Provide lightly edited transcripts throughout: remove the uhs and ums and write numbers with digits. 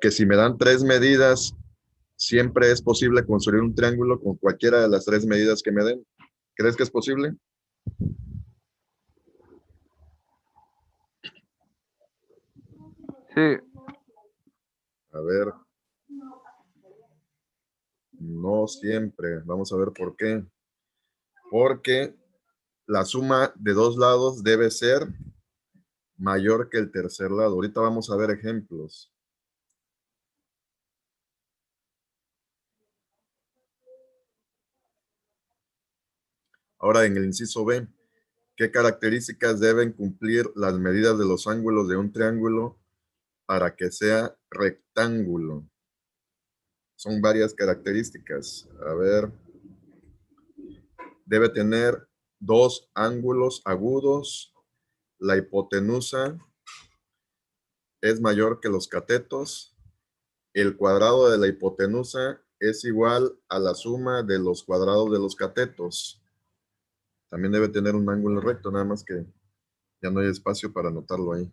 que si me dan 3 medidas, siempre es posible construir un triángulo con cualquiera de las 3 medidas que me den. ¿Crees que es posible? Sí, A ver. No siempre. Vamos a ver por qué. Porque la suma de 2 lados debe ser mayor que el tercer lado. Ahorita vamos a ver ejemplos. Ahora en el inciso B, ¿qué características deben cumplir las medidas de los ángulos de un triángulo para que sea rectángulo? Son varias características. A ver, debe tener 2 ángulos agudos. La hipotenusa es mayor que los catetos. El cuadrado de la hipotenusa es igual a la suma de los cuadrados de los catetos. También debe tener un ángulo recto, nada más que ya no hay espacio para anotarlo ahí.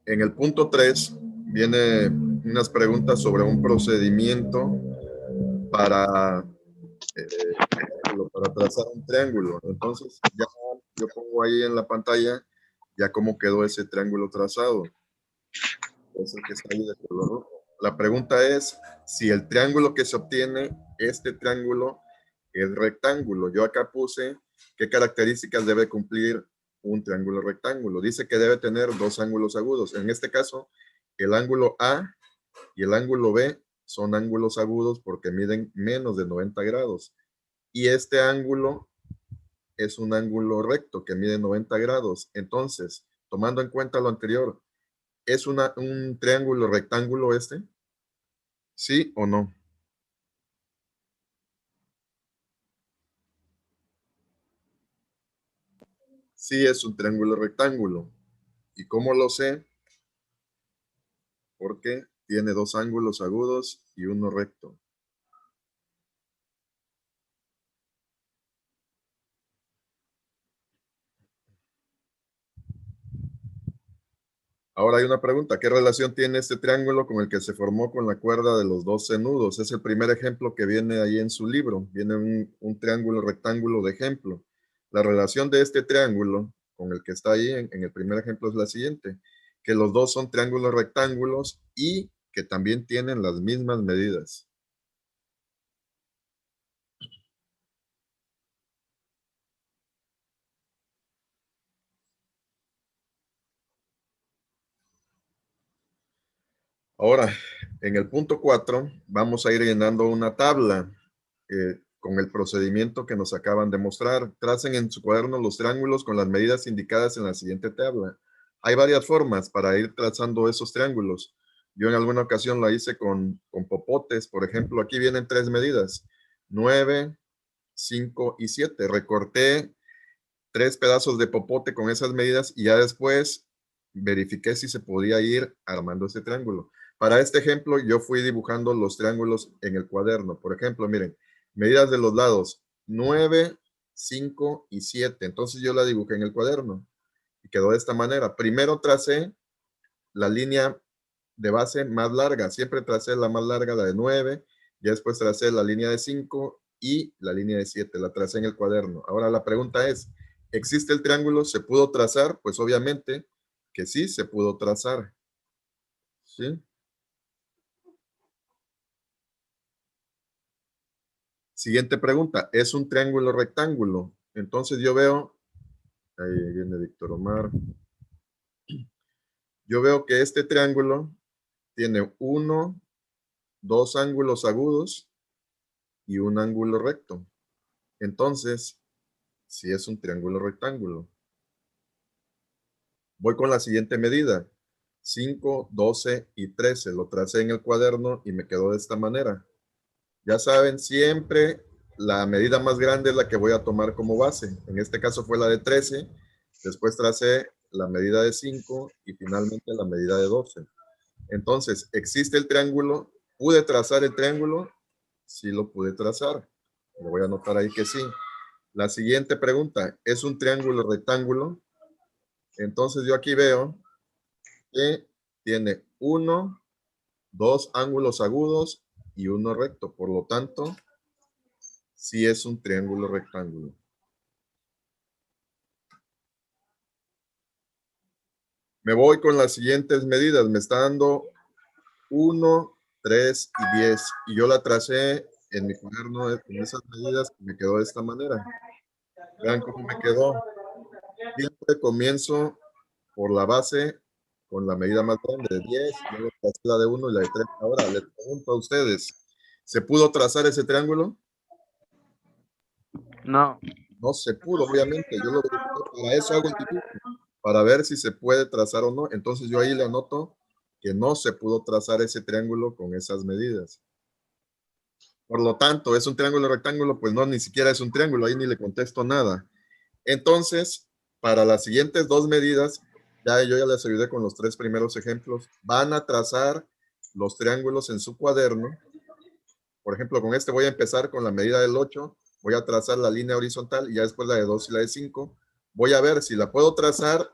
En el punto 3 viene unas preguntas sobre un procedimiento para, para trazar un triángulo. Entonces, ya yo pongo ahí en la pantalla ya cómo quedó ese triángulo trazado. Es el que está ahí de color rojo. La pregunta es si el triángulo que se obtiene, este triángulo, es rectángulo. Yo acá puse qué características debe cumplir un triángulo rectángulo. Dice que debe tener 2 ángulos agudos. En este caso, el ángulo A y el ángulo B son ángulos agudos porque miden menos de 90 grados. Y este ángulo es un ángulo recto que mide 90 grados. Entonces, tomando en cuenta lo anterior, ¿es un triángulo rectángulo este? ¿Sí o no? Sí, es un triángulo rectángulo. ¿Y cómo lo sé? Porque tiene 2 ángulos agudos y uno recto. Ahora hay una pregunta. ¿Qué relación tiene este triángulo con el que se formó con la cuerda de los 12 nudos? Es el primer ejemplo que viene ahí en su libro. Viene un triángulo rectángulo de ejemplo. La relación de este triángulo con el que está ahí en el primer ejemplo es la siguiente. Que los dos son triángulos rectángulos y que también tienen las mismas medidas. Ahora, en el punto 4, vamos a ir llenando una tabla con el procedimiento que nos acaban de mostrar. Tracen en su cuaderno los triángulos con las medidas indicadas en la siguiente tabla. Hay varias formas para ir trazando esos triángulos. Yo en alguna ocasión la hice con popotes. Por ejemplo, aquí vienen 3 medidas. 9, 5 y 7. Recorté 3 pedazos de popote con esas medidas y ya después verifiqué si se podía ir armando ese triángulo. Para este ejemplo, yo fui dibujando los triángulos en el cuaderno. Por ejemplo, miren, medidas de los lados, 9, 5 y 7. Entonces yo la dibujé en el cuaderno y quedó de esta manera. Primero tracé la línea de base más larga. Siempre tracé la más larga, la de 9. Ya después tracé la línea de 5 y la línea de 7. La tracé en el cuaderno. Ahora la pregunta es, ¿existe el triángulo? ¿Se pudo trazar? Pues obviamente que sí se pudo trazar. ¿Sí? Siguiente pregunta. ¿Es un triángulo rectángulo? Entonces yo veo, ahí viene Víctor Omar, yo veo que este triángulo tiene 1, 2 ángulos agudos y un ángulo recto. Entonces, si es un triángulo rectángulo. Voy con la siguiente medida. 5, 12 y 13. Lo tracé en el cuaderno y me quedó de esta manera. Ya saben, siempre la medida más grande es la que voy a tomar como base. En este caso fue la de 13. Después tracé la medida de 5 y finalmente la medida de 12. Entonces, ¿existe el triángulo? ¿Pude trazar el triángulo? Sí lo pude trazar. Le voy a anotar ahí que sí. La siguiente pregunta, ¿es un triángulo rectángulo? Entonces yo aquí veo que tiene 1, 2 ángulos agudos y 1 recto. Por lo tanto, sí es un triángulo rectángulo. Me voy con las siguientes medidas. Me está dando 1, 3 y 10. Y yo la tracé en mi cuaderno con esas medidas. Me quedó de esta manera. Vean cómo me quedó. Siempre comienzo por la base con la medida más grande de 10, luego la de 1 y la de 3. Ahora les pregunto a ustedes, ¿se pudo trazar ese triángulo? No. No se pudo, obviamente. Yo lo verifiqué. Para eso hago el dibujo, para ver si se puede trazar o no. Entonces yo ahí le anoto que no se pudo trazar ese triángulo con esas medidas. Por lo tanto, ¿es un triángulo rectángulo? Pues no, ni siquiera es un triángulo, ahí ni le contesto nada. Entonces, para las siguientes dos medidas, yo ya les ayudé con los 3 primeros ejemplos, van a trazar los triángulos en su cuaderno. Por ejemplo, con este voy a empezar con la medida del 8, voy a trazar la línea horizontal y ya después la de 2 y la de 5. Voy a ver si la puedo trazar.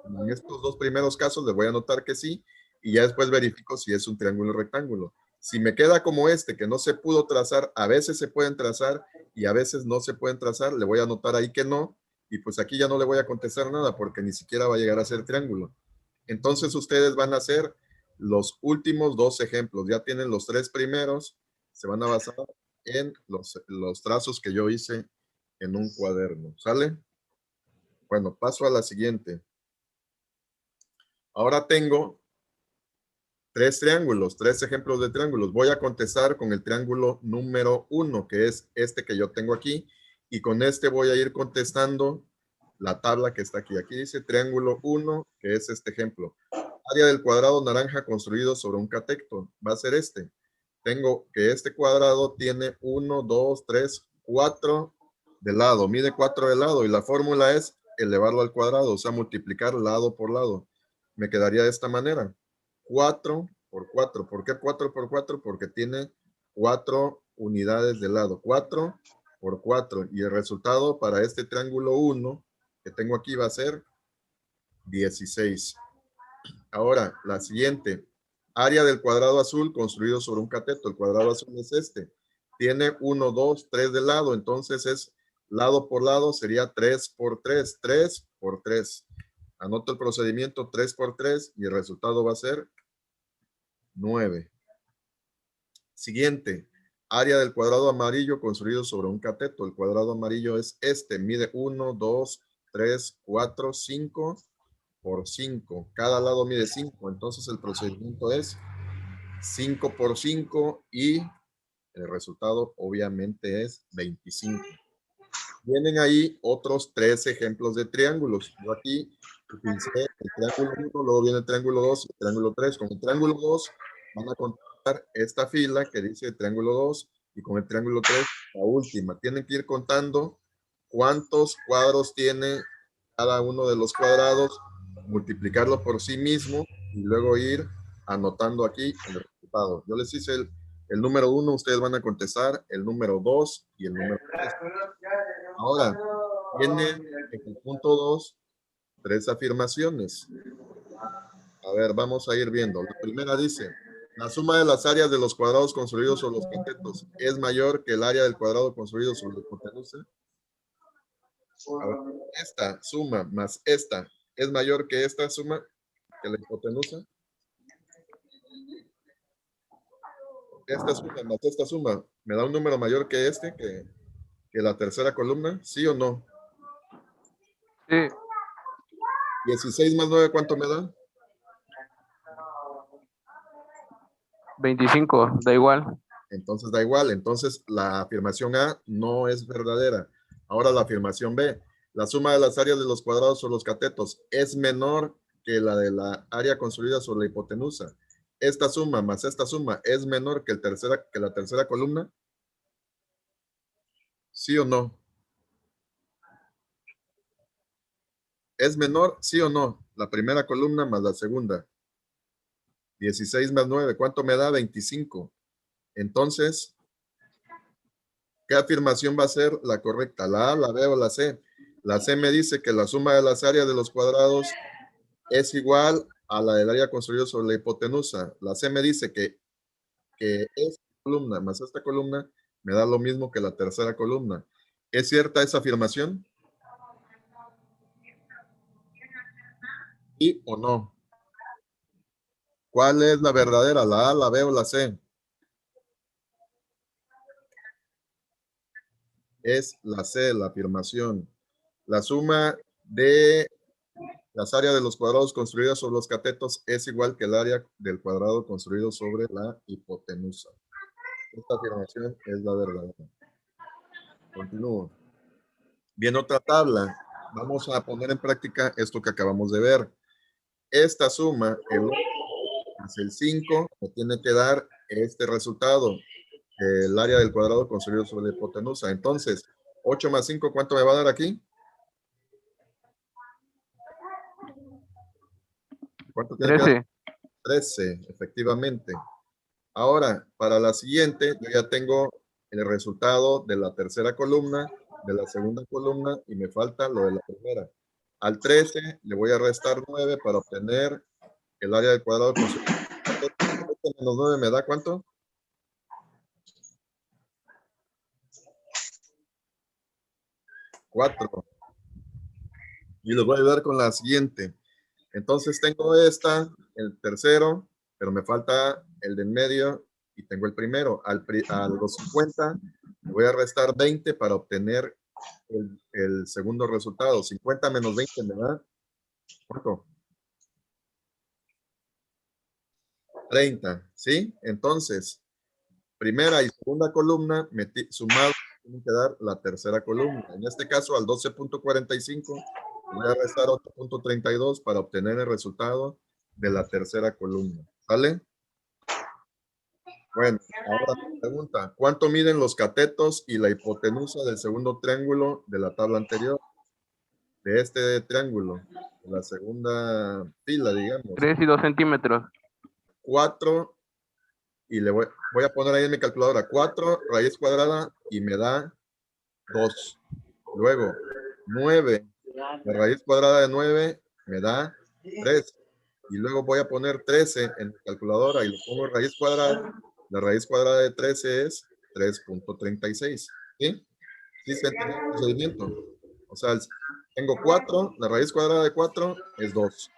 En estos 2 primeros casos les voy a anotar que sí, y ya después verifico si es un triángulo o rectángulo. Si me queda como este, que no se pudo trazar, a veces se pueden trazar y a veces no se pueden trazar, le voy a anotar ahí que no, y pues aquí ya no le voy a contestar nada porque ni siquiera va a llegar a ser triángulo. Entonces ustedes van a hacer los últimos 2 ejemplos. Ya tienen los 3 primeros, se van a basar en los trazos que yo hice en un cuaderno. ¿Sale? Bueno, paso a la siguiente. Ahora tengo 3 triángulos, 3 ejemplos de triángulos. Voy a contestar con el triángulo número 1, que es este que yo tengo aquí. Y con este voy a ir contestando la tabla que está aquí. Aquí dice triángulo 1, que es este ejemplo. Área del cuadrado naranja construido sobre un cateto. Va a ser este. Tengo que este cuadrado tiene 1, 2, 3, 4 de lado. Mide 4 de lado. Y la fórmula es elevarlo al cuadrado, o sea, multiplicar lado por lado. Me quedaría de esta manera. 4 por 4. ¿Por qué 4 por 4? Porque tiene 4 unidades de lado. 4 por 4. Y el resultado para este triángulo 1 que tengo aquí va a ser 16. Ahora, la siguiente. Área del cuadrado azul construido sobre un cateto. El cuadrado azul es este. Tiene 1, 2, 3 de lado. Entonces es lado por lado. Sería 3 por 3. 3 por 3. Anoto el procedimiento 3 por 3 y el resultado va a ser 9. Siguiente. Área del cuadrado amarillo construido sobre un cateto. El cuadrado amarillo es este. Mide 1, 2, 3, 4, 5 por 5. Cada lado mide 5. Entonces el procedimiento es 5 por 5 y el resultado obviamente es 25. Vienen ahí otros 3 ejemplos de triángulos. Yo aquí utilicé el triángulo 1, luego viene el triángulo 2 y el triángulo 3. Con el triángulo 2 van a contar esta fila que dice triángulo 2 y con el triángulo 3 la última. Tienen que ir contando cuántos cuadros tiene cada uno de los cuadrados, multiplicarlo por sí mismo y luego ir anotando aquí el resultado. Yo les hice el número 1, ustedes van a contestar el número 2 y el número 3. Ahora, tiene en el punto 2 3 afirmaciones. A ver, vamos a ir viendo. La primera dice, la suma de las áreas de los cuadrados construidos sobre los catetos es mayor que el área del cuadrado construido sobre la hipotenusa. A ver, esta suma más esta es mayor que esta suma que la hipotenusa. Esta suma más esta suma me da un número mayor que este, que la tercera columna, ¿sí o no? Sí. 16 más 9, ¿cuánto me da? 25, da igual. Entonces da igual. Entonces la afirmación A no es verdadera. Ahora la afirmación B. La suma de las áreas de los cuadrados sobre los catetos es menor que la de la área construida sobre la hipotenusa. Esta suma más esta suma es menor que la tercera columna. ¿Sí o no? ¿Es menor? ¿Sí o no? la primera columna más la segunda. 16 más 9, ¿cuánto me da? 25. Entonces, ¿qué afirmación va a ser la correcta? ¿La A, la B o la C? La C me dice que la suma de las áreas de los cuadrados es igual a la del área construida sobre la hipotenusa. La C me dice que esta columna más esta columna me da lo mismo que la tercera columna. ¿Es cierta esa afirmación? ¿Sí o no? ¿Cuál es la verdadera? ¿La A, la B o la C? Es la C, la afirmación. La suma de las áreas de los cuadrados construidas sobre los catetos es igual que el área del cuadrado construido sobre la hipotenusa. Esta afirmación es la verdadera. Continúo. Bien, otra tabla. Vamos a poner en práctica esto que acabamos de ver. Esta suma, el 8 más el 5, me tiene que dar este resultado. El área del cuadrado construido sobre la hipotenusa. Entonces, 8 más 5, ¿cuánto me va a dar aquí? ¿Cuánto tiene que dar? 13, efectivamente. Ahora, para la siguiente, yo ya tengo el resultado de la tercera columna, de la segunda columna, y me falta lo de la primera. Al 13 le voy a restar 9 para obtener el área del cuadrado. Menos 9 me da ¿cuánto? 4. Y les voy a ayudar con la siguiente. Entonces tengo esta, el tercero, pero me falta el de en medio y tengo el primero. A los 50 le voy a restar 20 para obtener el segundo resultado. 50 menos 20 me da ¿cuánto? 30, ¿sí? Entonces, primera y segunda columna sumado tienen que dar la tercera columna. En este caso, al 12.45 voy a restar 8.32 para obtener el resultado de la tercera columna. ¿Sale? Bueno, ahora la pregunta. ¿Cuánto miden los catetos y la hipotenusa del segundo triángulo de la tabla anterior? De este triángulo, de la segunda fila, digamos. 3 y 2 centímetros. 4, y le voy a poner ahí en mi calculadora, 4 raíz cuadrada y me da 2. Luego, 9, la raíz cuadrada de 9 me da 3. Y luego voy a poner 13 en mi calculadora y le pongo raíz cuadrada. La raíz cuadrada de 13 es 3.36. ¿Sí? ¿Sí se entiende el procedimiento? O sea, tengo 4, la raíz cuadrada de 4 es 2.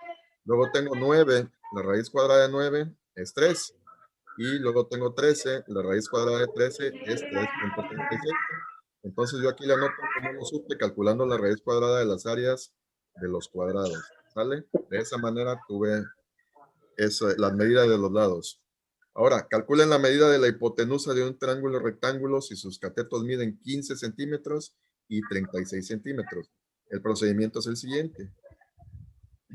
Luego tengo 9, la raíz cuadrada de 9 es 3. Y luego tengo 13, la raíz cuadrada de 13 es 3.36. Entonces yo aquí le anoto cómo lo supe calculando la raíz cuadrada de las áreas de los cuadrados. ¿Sale? De esa manera tuve las medidas de los lados. Ahora, calculen la medida de la hipotenusa de un triángulo rectángulo si sus catetos miden 15 centímetros y 36 centímetros. El procedimiento es el siguiente.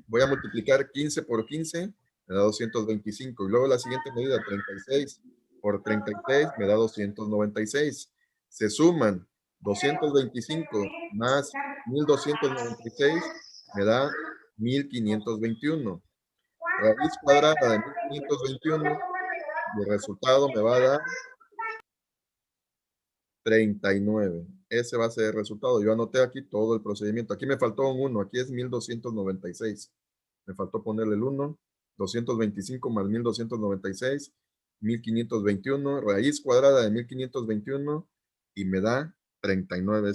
Voy a multiplicar 15 por 15, me da 225. Y luego la siguiente medida, 36 por 36, me da 296. Se suman 225 más 1296, me da 1521. Raíz cuadrada de 1521, el resultado me va a dar 39. Ese va a ser el resultado. Yo anoté aquí todo el procedimiento. Aquí me faltó un 1. Aquí es 1296. Me faltó ponerle el 1. 225 más 1296. 1521. Raíz cuadrada de 1521. Y me da 39.